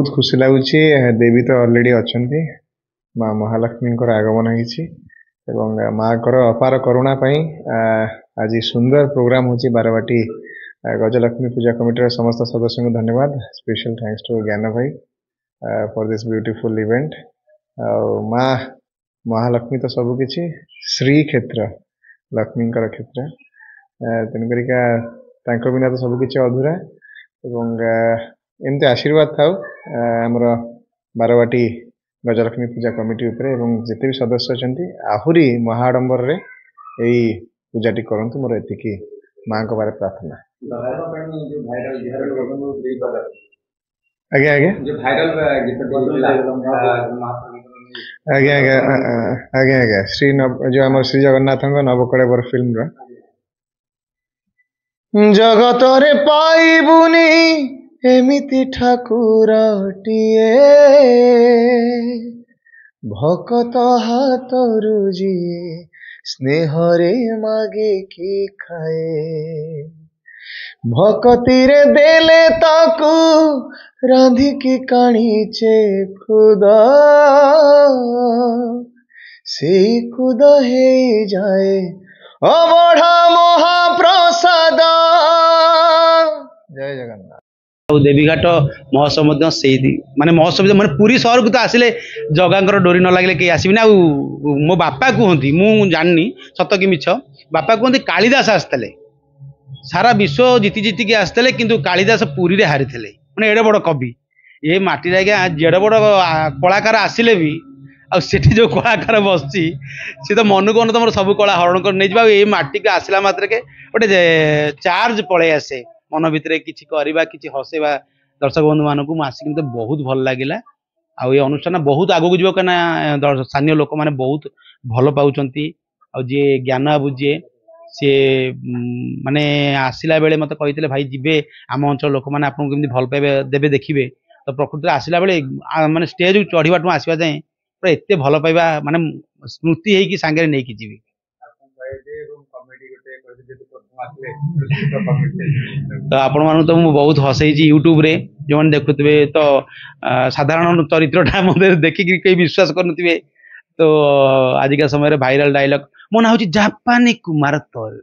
बहुत खुशी लगुच देवी तो अलरेडी अच्छा माँ महालक्ष्मी आगमन होती माँ को अपार करुणा आज सुंदर प्रोग्राम होची बारवाटी गजलक्ष्मी पूजा कमिटी समस्त सदस्य को धन्यवाद। स्पेशल थैंक्स टू ज्ञान भाई फॉर दिस ब्यूटीफुल इवेंट। माँ महालक्ष्मी तो सबकि श्री क्षेत्र लक्ष्मी क्षेत्र तेणुक बिना तो सबकि अधूरा एमती आशीर्वाद था आमर बारवाटी गजलक्ष्मी पूजा कमिटी जिते भी सदस्य अच्छा आहुरी महाडंबर रे यही पूजाटी करंतु मोर एतिकी माँ को बारे प्रार्थना। आज्ञा आज्ञा आज्ञा आज्ञा आज्ञा श्री जो आम श्री जगन्नाथ नवकलेवर फिल्म जगत रे पाइबुनी एमिति ठाकुरटिए भकत हाथरु जिए स्नेहरे मागे कि खाए भकति रे देले ताकू रांधिकी काणीचे खुदा से खुदा हे जाए अबढ़ा महाप्रसाद। जय जगन्नाथ। देवीघाट महोत्सव माने महोत्सव माने पूरी सहर को तो आसिले जगांकर डोरी न लगे कहीं आसबि ना। मो बापा कहती मु जाननी सत कि मिछ बापा कहते कालिदास आसते सारा विश्व जीति जीति के आसते किंतु कालिदास पुरी रे हारी थे माने एडे बड़ कवि ये माटी आज्ञा जेड़े बड़ कलाकार आसिले भी आठी जो कलाकार बसची सी तो मन को तुम सब कला हरण कर नहीं जावा ये माटी के आसला मात्र के गोटे चार्ज पलि आसे मन भितर किसी करवा कि हसैवा दर्शक बंधु मानक आसिक मत बहुत भल लगे आउ ये अनुष्ठान बहुत आगू जीव कहीं स्थानीय लोक मैंने बहुत भल पाँच जी ज्ञान बाबू जी सी माने आसला बेले मत कही भाई जीवे आम अंचल लोक मैंने आपको केमती भल पाइबे देवे देखिए तो प्रकृति आसला बेले माने स्टेज चढ़ीबाटू आसवा जाए पूरा एत भल पाइबा माने स्मृति होगी सांगे नहीं कि जीवी तो आपण मान तो बहुत हसई यूट्यूब रे जो मैंने देखुवे तो साधारण चरित्रटा मत देखिक कई विश्वास करुवे तो आजिका समय भाइराल डायलॉग मो ना हूँ जापानी कुमार तैल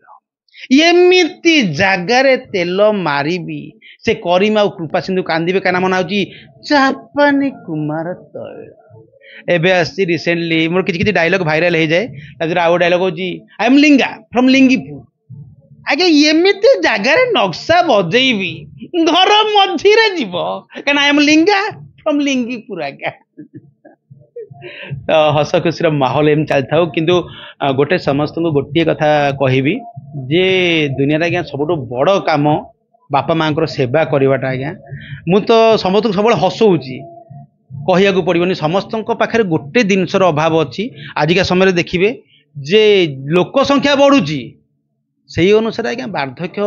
एमती जगार तेल मारिबी से करीमा कृपा सिंधु कांदे क्या मना हूँ जापानी कुमार तैल एबे आसी रिसेंटली मोर किसी डायलॉग भाइराल हो जाए आउ डायलॉग हूँ आई एम लिंगा फ्रॉम लिंगीपुर आगे एमती जगार नक्शा बजेबी घर मझीरे जीव क्या आई एम लिंगा फ्रॉम लिंगीपुर आज्ञा तो हस खुशी माहौल एम चली था किंतु गोटे समस्त को गोटे कथा कहबी जे दुनिया आज्ञा सब बड़ काम बापा माँ को सेवा करवाटा आज्ञा मु तो समस्त सब हसौची कहया पड़ोनी समस्त पाखे गोटे जिनसर अभाव अच्छी आजिका समय देखिए जे लोक संख्या बढ़ुची से अनुसार आज्ञा वार्धक्य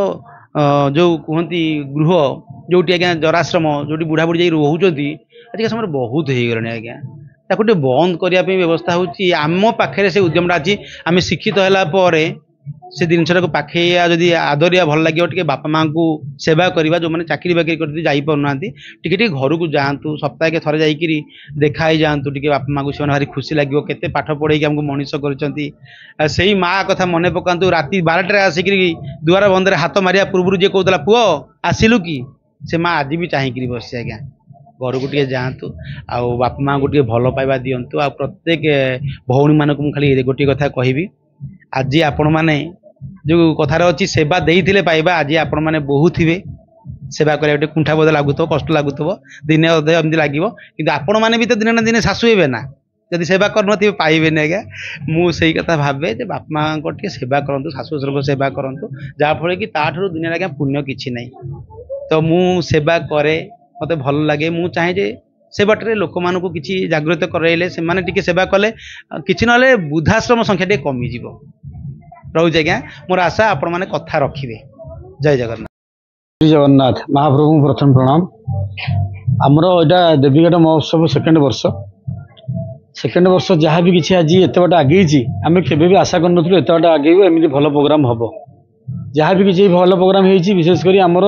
जो कहती गृह जोटी आज्ञा जराश्रम जोटी बुढ़ा बुढ़ी जाइए रोचती आजिका समय बहुत हो गलानी आज्ञा ताको बंद करने व्यवस्था होची आम पाखे से उद्यमटा अच्छी आम शिक्षित है से जिनसा को पाखे जदि आदरिया भल लगे टे बापा माँ को सेवा करवा जो मैंने चाकरी बाकरी कर जाना टे घर को जातु सप्ताह के थरे जाकि देखाई जातु टे बापा माँ को से भारी खुशी लगे केते पाठ पढ़े आमको मनीष कर माँ कथा मन पकातु राति 12टार आसिक दुआर बंदर हाथ मारिया पूर्व जी कहला पुओ आसिलु कि से माँ आज भी चाहिए बस आज्ञा घर को टे जातु आउ बापा माँ को टे भल पाइबा दिंतु आ प्रत्येक भौणी मानक खाली गोटे कथा कहबी आज आपण मैंने जो कथार अच्छी सेवा देते पाइबा आज आपण मैंने बहुत थे सेवा करा गोटे कुंठा बोध लगुव कष्ट लगुव दिने अधे एमती लगे कि आपण मैंने भी तो दिने ना दिने शाशु हे ना जदि सेवा कर पाइबे आज्ञा मुझे कथा भावे बापा माँ को सेवा करूँ शाशु शशुर को सेवा करूँ जहाँफल कि ताठू दुनिया आज्ञा पुण्य किसी ना तो मु सेवा करे मत भल लगे मु चाहे जे से बाटे लोक मान को किसी जागृत कराइले से माने टिके सेवा कले किसी ना वृद्धाश्रम संख्या टे कमिज रोज आज्ञा मोर आशा आपण मैंने कथा रखिए। जय जगन्नाथ। श्री जगन्नाथ महाप्रभु प्रथम प्रणाम। आमर यहाँ देवीघाट महोत्सव सेकेंड वर्ष जहाँ भी किसी आज एत बाट आगे आम के भी आशा कर एत बाट आगे एमती भल प्रोग्राम हम जहाँ भी किसी भल प्रोग्राम विशेषकर आमर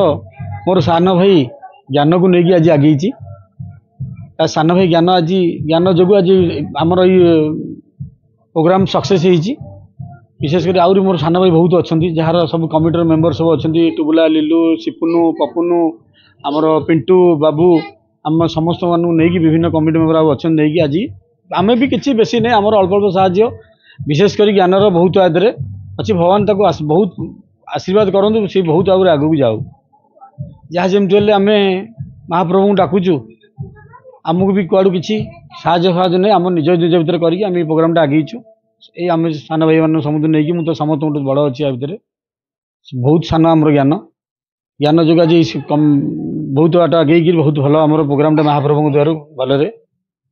मोर सान भाई ज्ञान को लेकिन आज आगे ତା ସାନ ଭାଇ ଜ୍ଞାନ ଯୋଗୁଁ ଆଜି ଆମର ଏଇ ପ୍ରୋଗ୍ରାମ ସକ୍ସେସ୍ ହେଇଛି। विशेष कर आउरी मोर सान भाई बहुत अच्छा जार सब कमिटर मेंबर सब अच्छा टुबुला लिलु सिपुनु पपुनु आमर पिंटू बाबू आम समस्त मानू नहीं विभिन्न कमिटी मेंबर अच्छा नहीं आज आम भी किसी बेसी नहीं आम अल्प अल्प साहाଯ୍य विशेष कर ज्ञानर बहुत आदरे अच्छी भगवान ताको बहुत आशीर्वाद करूँ सी बहुत आगे आगू जाऊ जहाँ जमी आम महाप्रभु डाकुचु आमको भी कुआड़ू किसी साहाଯ୍य नहीं आम निज निज भितर करके प्रोग्राम आगेचु ये आम सान भाई मान समुद्र नहीं मुझे समस्त बड़ अच्छी या भितर बहुत सान आम ज्ञान जो आज बहुत बाट आगे बहुत भल आम प्रोग्राम महाप्रभु द्वारा भलरे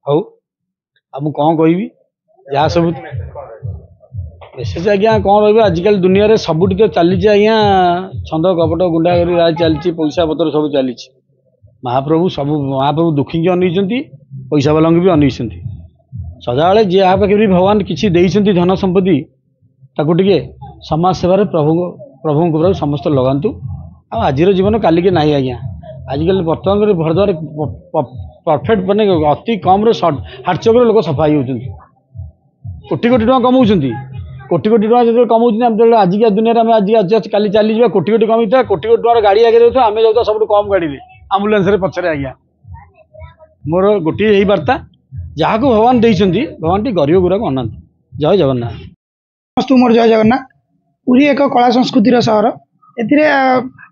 हौ आ कौन कहि जहाँ सब मेसेज आज्ञा कौन रहा आजिकल दुनिया रे सबुठी तो चली आज्ञा छंद कपट गुंडागरी राज चलती पैसा पतर सब चली महाप्रभु सब महाप्रभु दुखी की अनईचंती पैसा वाला भी अनईचंती सदाबले जी यहाँ पाखे भी भगवान किसी देइचंती धन संपत्ति ताकू टिके समाज सेवार प्रभु समस्त लगातु आज जीवन काली के नहीं आज्ञा आजिकल बर्तमान भरद्वार परफेक्ट मैंने अति कम हार्टचोक लोक सफा होती कोटी कोटी टका कमाऊँच कोटी कोटी टका जो कमाऊँ आजिका दुनिया में आज काली चली जावा कोटी कोटी कमी था कोटी कोटी टकर गाड़ी आगे जाता आम जाता सब कम गाड़ी आम्बुलांस पछरे आज्ञा मोर गोटे यही वार्ता जहाँ को भगवान देइचंती भगवान टी गरीब गुरा को अनांत जय जगन्नाथ समस्त मोर जय जगन्नाथ पुरी एक कला संस्कृतिर सहर एथिरे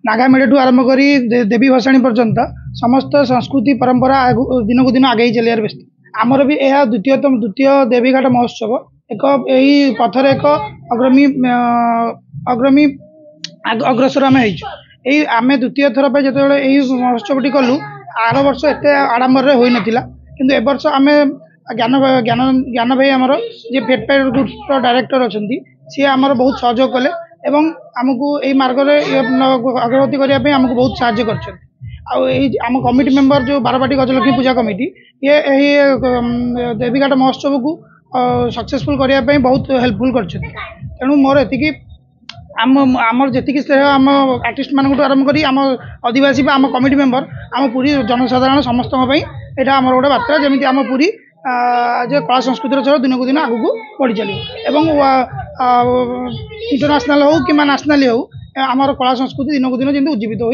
नागामेढ़ आरंभ कर देवी भसाणी पर्यंत समस्त संस्कृति परंपरा दिन को दिन आगे चलियार व्यस्त आमर भी यह द्वितीय देवीघाट महोत्सव एक यही पथर एक अग्रमी अग्रसर आम आम द्वितीय थर पर जो महोत्सव कलु आर वर्ष एत आडंबर हो नाला किंतु ए वर्ष आम ज्ञान ज्ञान ज्ञान भाई आमर जे फेटपेड ग्रुप डायरेक्टर अच्छा सी आमर बहुत सहयोग कले एवं आमको यही मार्ग अग्रगति करने आमको बहुत साहाय्य कर आम कमिटी मेंबर जो बारवाटी गजलक्ष्मी पूजा कमिटी ये देवीघाट महोत्सव को सक्सेसफुल करने बहुत हेल्पफुल कर तेणु मोर एति आमर जी श्रेय आम आर्टिस्ट मान आरंभ कर आम आदिवासी आम कमिटी मेंबर आम पूरी जनसाधारण समस्त यहाँ आम गोटे बार्ता जमी आम पूरी जे कला संस्कृतिर छह दिन को दिन आगू बढ़ी चलो एवं इंटरनेशनल हो कि नेशनल हो आमर कला संस्कृति दिन को दिन जमी उज्जीवित हो